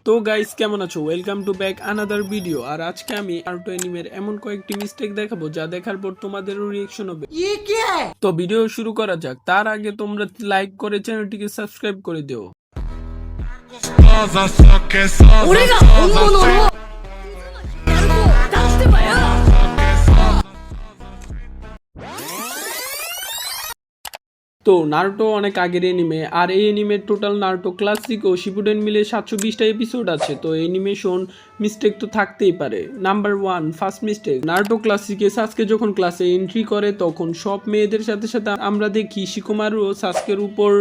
তো গাইস কেমন আছো? Welcome to back another video. আর আজকে আমি নারুটো অ্যানিমের এমন কয়েকটি মিস্টেক দেখাবো যা দেখার পর তোমাদেরও রিঅ্যাকশন হবে। তো ভিডিও শুরু করা যাক। তার আগে তোমরা লাইক করে চ্যানেলটিকে সাবস্ক্রাইব করে দিও। 俺が本物のナルトを出してばよ。 তো নারুটো অনেক আগের এনিমে, আর এই এনিমের টোটাল নারুটো ক্লাসিক ও শিপুডেন মিলে 720টা এপিসোড আছে। তো অ্যানিমেশন মিস্টেক তো থাকতেই পারে। Number 1, first mistake. নারুটো ক্লাসিকে সাসকে যখন ক্লাসে এন্ট্রি করে তখন সব মেয়েদের সাথে সাথে আমরা দেখি শিকুমারু সাসকের উপর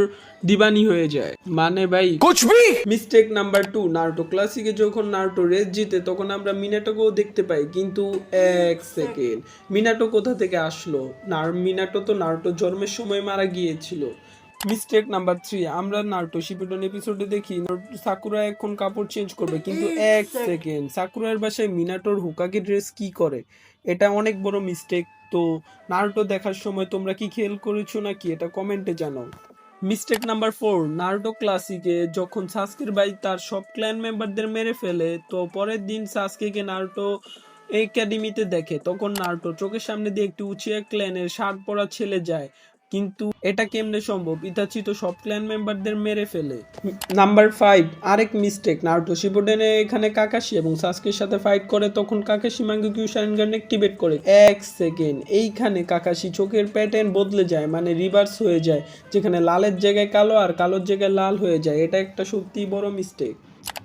দিবানি হয়ে যায়। মানে ভাই কুছ ভি। মিস্টেক নাম্বার 2, নারুটো ক্লাসিকে যখন নারুটো রেস জিতে তখন আমরা মিনাটোকেও দেখতে পাই, কিন্তু এক সেকেন্ড, মিনাটো কোথা থেকে আসলো? মিনাটো তো নারুটো জন্মের সময় মারা গিয়েছিল। মিস্টেক নাম্বার 3, আমরা নারুটো শিপুডেন এপিসোডে দেখি সাকুরা এখন কাপড় চেঞ্জ করবে, কিন্তু এক সেকেন্ড, সাকুরার বাসায় মিনাটোর হোকাগে ড্রেস কি করে? এটা অনেক বড় মিস্টেক। তো নারুটো দেখার সময় তোমরা কি খেয়াল করেছো নাকি এটা কমেন্টে জানাও। মিস্টেক নাম্বার 4, নারুটো ক্লাসিকে যখন সাসকের ভাই তার সব ক্ল্যান মেম্বারদের মেরে ফেলে, তো পরের দিন সাসকেকে নারুটো একাডেমিতে দেখে, তখন নারুটো চোখের সামনে দিয়ে একটি উচিয়া ক্ল্যানের শার্ট পরা ছেলে যায়, কিন্তু এটা কেমনে সম্ভব? ইতাচি তো সব ক্ল্যান মেম্বারদের মেরে ফেলে। নাম্বার 5, আরেক মিস্টেক। নারুটো শিপুডেনে এখানে কাকাশি এবং সাসকের সাথে ফাইট করে, তখন কাকাশি মাঙ্গেকিউ শারিনগান অ্যাক্টিভেট করে। এক সেকেন্ড, এইখানে কাকাশি চোখের প্যাটার্ন বদলে যায়, মানে রিভার্স হয়ে যায়, যেখানে লালের জায়গায় কালো আর কালোর জায়গায় লাল হয়ে যায়। এটা একটা সত্যি বড় মিস্টেক।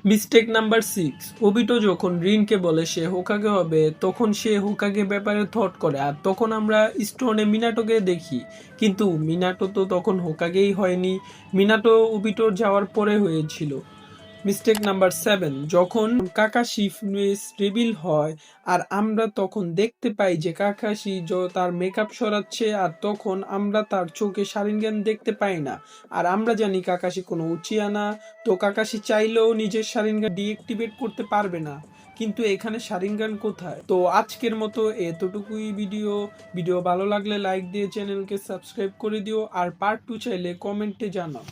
মিস্টেক নাম্বার 6, ওবিটো যখন রিনকে বলে সে হোকাগে হবে, তখন সে হোকাগে ব্যাপারে থট করে, আর তখন আমরা স্টোনে মিনাটোকে দেখি, কিন্তু মিনাটো তো তখন হোকাগেই হয়নি, মিনাটো ওবিটোর যাওয়ার পরে হয়েছিল। মিস্টেক নাম্বার 7, যখন কাকাশি ফেস রিভিল হয় আর আমরা তখন দেখতে পাই যে কাকাশি তার মেকআপ সরাচ্ছে, আর তখন আমরা তার চোখে শারিনগান দেখতে পাই না, আর আমরা জানি কাকাশি কোনো উচিয়া না, তো কাকাশি চাইলেও নিজের শারিনগান ডিঅ্যাক্টিভেট করতে পারবে না, কিন্তু এখানে শারিনগান কোথায়? তো আজকের মতো এতটুকুই ভিডিও ভালো লাগলে লাইক দিয়ে চ্যানেলকে সাবস্ক্রাইব করে দিও, আর পার্ট 2 চাইলে কমেন্টে জানাও।